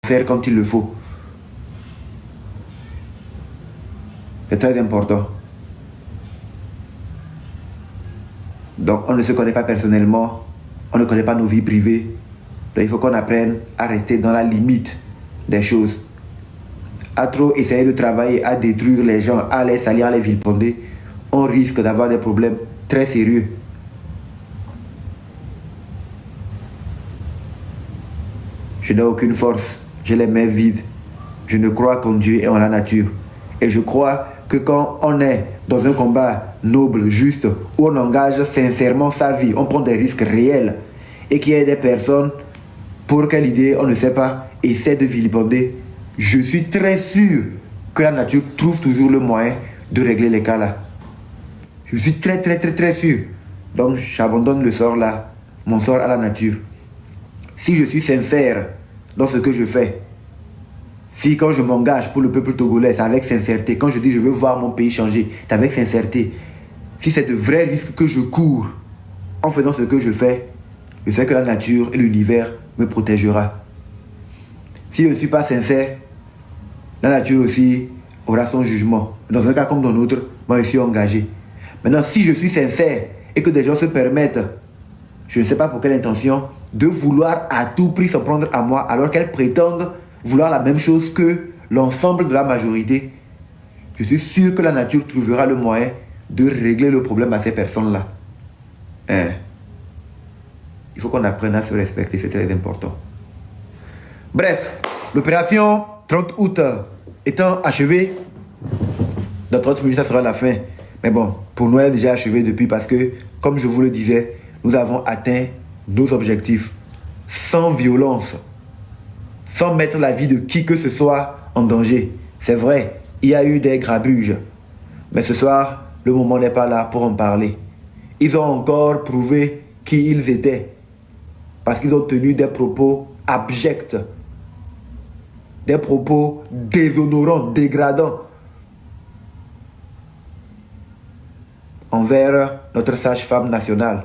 faire quand il le faut. C'est très important. Donc on ne se connaît pas personnellement, on ne connaît pas nos vies privées. Donc il faut qu'on apprenne à rester dans la limite des choses. À trop essayer de travailler, à détruire les gens, à les salir, à les vilipender, on risque d'avoir des problèmes très sérieux. Je n'ai aucune force, j'ai les mains vides. Je ne crois qu'en Dieu et en la nature. Et je crois que quand on est dans un combat noble, juste, où on engage sincèrement sa vie, on prend des risques réels, et qu'il y ait des personnes pour quelle idée, on ne sait pas, essaient de vilipender, je suis très sûr que la nature trouve toujours le moyen de régler les cas là. Je suis très sûr. Donc j'abandonne le sort là, mon sort à la nature. Si je suis sincère dans ce que je fais, si quand je m'engage pour le peuple togolais, c'est avec sincérité, quand je dis je veux voir mon pays changer, c'est avec sincérité, si c'est de vrais risques que je cours en faisant ce que je fais, je sais que la nature et l'univers me protégera. Si je ne suis pas sincère, la nature aussi aura son jugement. Dans un cas comme dans l'autre, moi je suis engagé. Maintenant, si je suis sincère et que des gens se permettent, je ne sais pas pour quelle intention, de vouloir à tout prix s'en prendre à moi alors qu'elles prétendent vouloir la même chose que l'ensemble de la majorité, je suis sûr que la nature trouvera le moyen de régler le problème à ces personnes-là. Il faut qu'on apprenne à se respecter, c'est très important. Bref, l'opération 30 août étant achevée, dans 30 minutes, ça sera la fin. Mais bon, pour nous, elle est déjà achevée depuis parce que, comme je vous le disais, nous avons atteint nos objectifs sans violence, sans mettre la vie de qui que ce soit en danger. C'est vrai, il y a eu des grabuges. Mais ce soir, le moment n'est pas là pour en parler. Ils ont encore prouvé qui ils étaient. Parce qu'ils ont tenu des propos abjects. Des propos déshonorants, dégradants. Envers notre sage-femme nationale.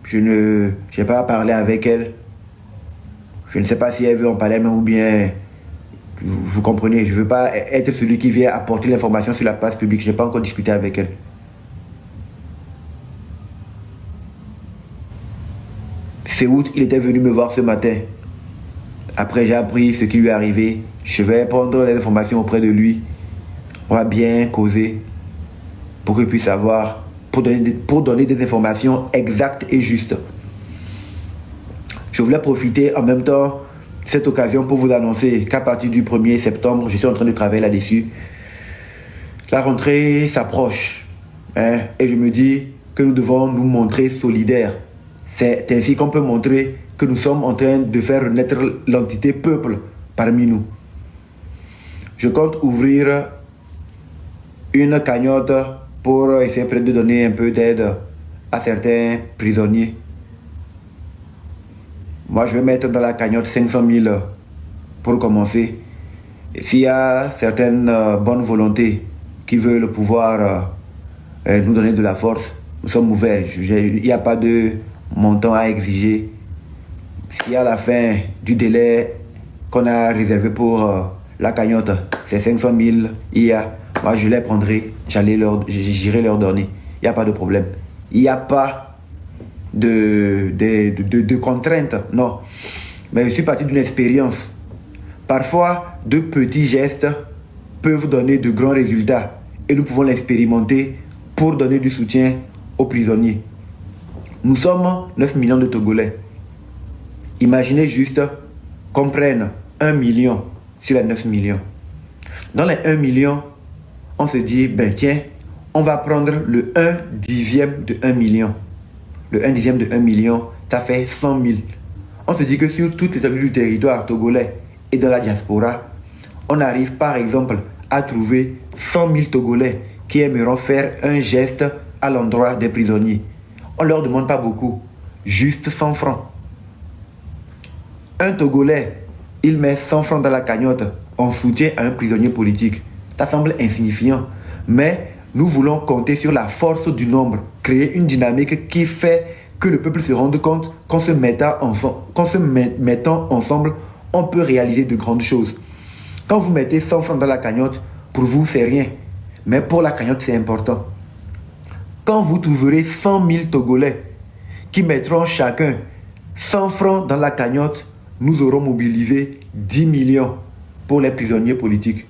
Je n'ai pas parlé avec elle. Je ne sais pas si elle veut en parler même ou bien... Vous comprenez, je ne veux pas être celui qui vient apporter l'information sur la place publique. Je n'ai pas encore discuté avec elle. C'est août, il était venu me voir ce matin. Après, j'ai appris ce qui lui est arrivé. Je vais prendre les informations auprès de lui. On va bien causer pour qu'il puisse savoir, pour donner des informations exactes et justes. Je voulais profiter en même temps de cette occasion pour vous annoncer qu'à partir du 1er septembre, je suis en train de travailler là-dessus. La rentrée s'approche. Et je me dis que nous devons nous montrer solidaires. C'est ainsi qu'on peut montrer que nous sommes en train de faire renaître l'entité peuple parmi nous. Je compte ouvrir une cagnotte pour essayer de donner un peu d'aide à certains prisonniers. Moi, je vais mettre dans la cagnotte 500 000 pour commencer. Et s'il y a certaines bonnes volontés qui veulent pouvoir nous donner de la force, nous sommes ouverts. Il n'y a pas de montant à exiger. Si à la fin du délai qu'on a réservé pour la cagnotte, c'est 500 000 moi je les prendrai, j'irai leur donner. Il n'y a pas de problème. Il n'y a pas de contraintes, non. Mais je suis parti d'une expérience. Parfois, de petits gestes peuvent donner de grands résultats et nous pouvons l'expérimenter pour donner du soutien aux prisonniers. Nous sommes 9 millions de Togolais. Imaginez juste qu'on prenne 1 million sur les 9 millions. Dans les 1 million, on se dit, ben tiens, on va prendre le 1/10 de 1 million. Le 1/10 de 1 million, ça fait 100 000. On se dit que sur toute l'étendue du territoire togolais et dans la diaspora, on arrive par exemple à trouver 100 000 Togolais qui aimeront faire un geste à l'endroit des prisonniers. On ne leur demande pas beaucoup, juste 100 francs. Un Togolais, il met 100 francs dans la cagnotte en soutien à un prisonnier politique. Ça semble insignifiant, mais nous voulons compter sur la force du nombre, créer une dynamique qui fait que le peuple se rende compte qu'en se mettant ensemble, on peut réaliser de grandes choses. Quand vous mettez 100 francs dans la cagnotte, pour vous, c'est rien. Mais pour la cagnotte, c'est important. Quand vous trouverez 100 000 Togolais qui mettront chacun 100 francs dans la cagnotte, nous aurons mobilisé 10 millions pour les prisonniers politiques.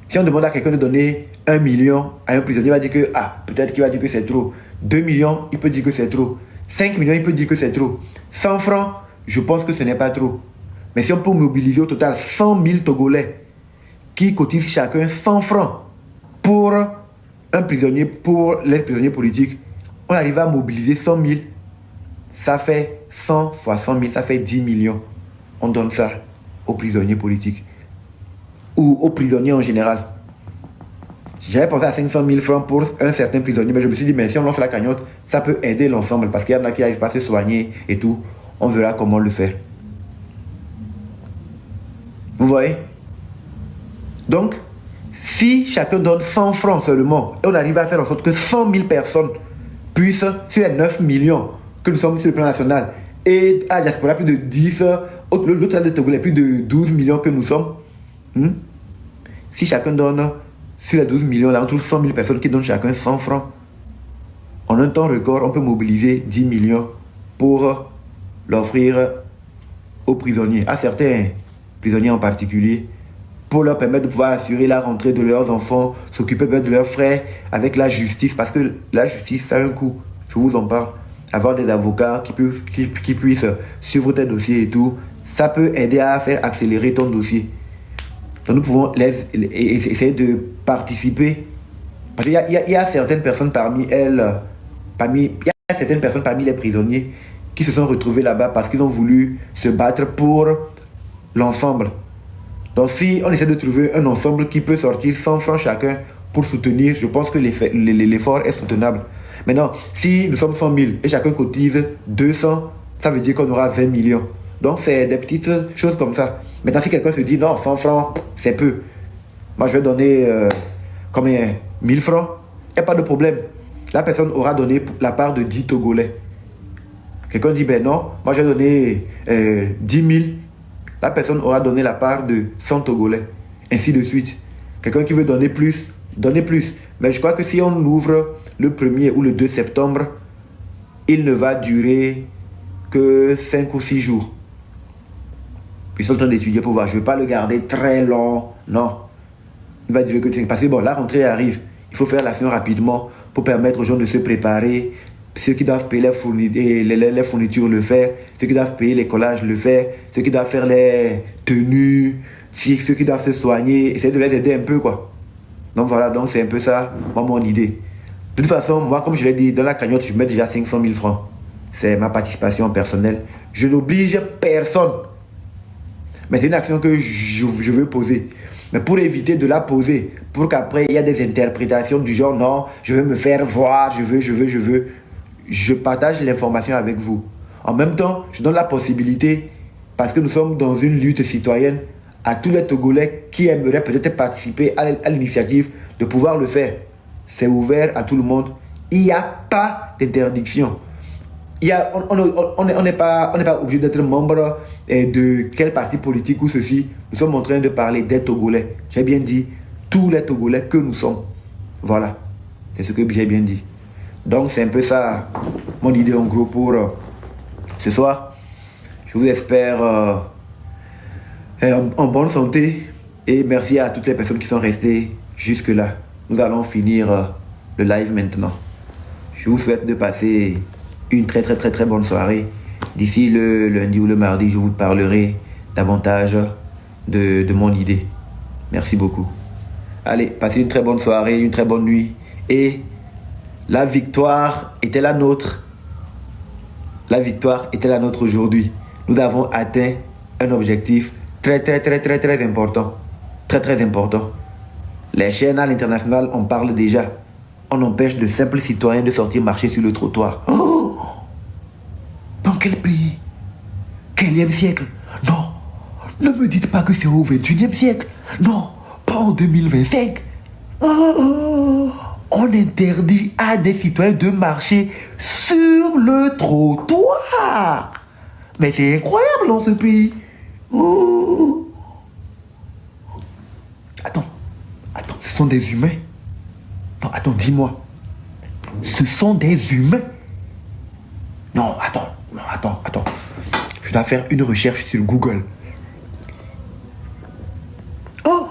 Si on demande à quelqu'un de donner 1 million à un prisonnier, il va dire que, peut-être qu'il va dire que c'est trop. 2 millions, il peut dire que c'est trop. 5 millions, il peut dire que c'est trop. 100 francs, je pense que ce n'est pas trop. Mais si on peut mobiliser au total 100 000 Togolais qui cotisent chacun 100 francs pour un prisonnier, pour les prisonniers politiques, on arrive à mobiliser 100 000. Ça fait 100 fois 100 000, ça fait 10 millions. On donne ça aux prisonniers politiques. Ou aux prisonniers en général. J'avais pensé à 500 000 francs pour un certain prisonnier, mais je me suis dit, mais si on lance la cagnotte, ça peut aider l'ensemble, parce qu'il y en a qui n'arrivent pas à se soigner et tout. On verra comment le faire. Vous voyez? Donc, si chacun donne 100 francs seulement, et on arrive à faire en sorte que 100 000 personnes puissent, sur les 9 millions que nous sommes sur le plan national, et à la diaspora plus de 10, l'autre de Togolais plus de 12 millions que nous sommes, si chacun donne, sur les 12 millions, là, on trouve 100 000 personnes qui donnent chacun 100 francs. En un temps record, on peut mobiliser 10 millions pour l'offrir aux prisonniers, à certains prisonniers en particulier, pour leur permettre de pouvoir assurer la rentrée de leurs enfants, s'occuper de leurs frères avec la justice, parce que la justice, ça a un coût, je vous en parle. Avoir des avocats qui puissent suivre tes dossiers et tout, ça peut aider à faire accélérer ton dossier. Donc nous pouvons essayer de participer, parce qu'il y a certaines personnes parmi les prisonniers qui se sont retrouvés là-bas parce qu'ils ont voulu se battre pour l'ensemble. Donc si on essaie de trouver un ensemble qui peut sortir 100 francs chacun pour soutenir, je pense que l'effort est soutenable. Maintenant, si nous sommes 100 000 et chacun cotise 200, ça veut dire qu'on aura 20 millions. Donc c'est des petites choses comme ça. Maintenant, si quelqu'un se dit non, 100 francs, c'est peu. Moi, je vais donner combien? 1000 francs. Il n'y a pas de problème. La personne aura donné la part de 10 Togolais. Quelqu'un dit ben non, moi je vais donner 10 000. La personne aura donné la part de 100 Togolais. Ainsi de suite. Quelqu'un qui veut donner plus, donnez plus. Mais je crois que si on ouvre le 1er ou le 2 septembre, il ne va durer que 5 ou 6 jours. Ils sont en train d'étudier pour voir. Je ne veux pas le garder très long. Non. Il va durer que 5. Parce que bon, la rentrée arrive. Il faut faire l'action rapidement pour permettre aux gens de se préparer. Ceux qui doivent payer les fournitures, le faire. Ceux qui doivent payer les collages, le faire. Ceux qui doivent faire les tenues. Ceux qui doivent se soigner. Essayer de les aider un peu, quoi. Donc voilà, donc c'est un peu ça, moi, mon idée. De toute façon, moi, comme je l'ai dit, dans la cagnotte, je mets déjà 500 000 francs. C'est ma participation personnelle. Je n'oblige personne. Mais c'est une action que je veux poser. Mais pour éviter de la poser, pour qu'après, il y ait des interprétations du genre, non, je veux me faire voir, je veux. Je partage l'information avec vous. En même temps, je donne la possibilité, parce que nous sommes dans une lutte citoyenne, à tous les Togolais qui aimeraient peut-être participer à l'initiative de pouvoir le faire. C'est ouvert à tout le monde. Il n'y a pas d'interdiction. On n'est pas obligé d'être membre de quel parti politique ou ceci. Nous sommes en train de parler des Togolais. J'ai bien dit tous les Togolais que nous sommes. Voilà. C'est ce que j'ai bien dit. Donc c'est un peu ça mon idée en gros pour ce soir. Je vous espère en bonne santé et merci à toutes les personnes qui sont restées jusque là. Nous allons finir le live maintenant. Je vous souhaite de passer une très bonne soirée. D'ici le lundi ou le mardi, je vous parlerai davantage de mon idée. Merci beaucoup. Allez, passez une très bonne soirée, une très bonne nuit. Et la victoire était la nôtre. La victoire était la nôtre aujourd'hui. Nous avons atteint un objectif très important. Très important. Les chaînes à l'international en parlent déjà. On empêche de simples citoyens de sortir marcher sur le trottoir. Oh! Dans quel pays? Quel siècle? Non, ne me dites pas que c'est au 21e siècle. Non, pas en 2025. Oh! on interdit à des citoyens de marcher sur le trottoir. Mais c'est incroyable dans ce pays. Oh. Attends, ce sont des humains. Non, attends, dis-moi. Ce sont des humains. Non, attends. Je dois faire une recherche sur Google. Oh,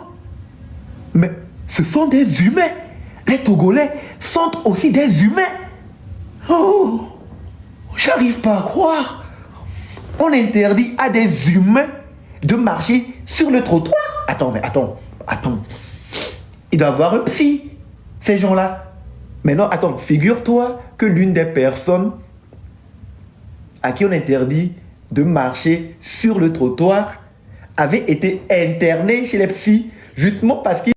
mais ce sont des humains. Les Togolais sont aussi des humains. Oh, j'arrive pas à croire. On interdit à des humains de marcher sur le trottoir. Attends. Il doit y avoir un psy, ces gens-là. Mais non, attends, figure-toi que l'une des personnes à qui on interdit de marcher sur le trottoir avait été internée chez les psys, justement parce qu'il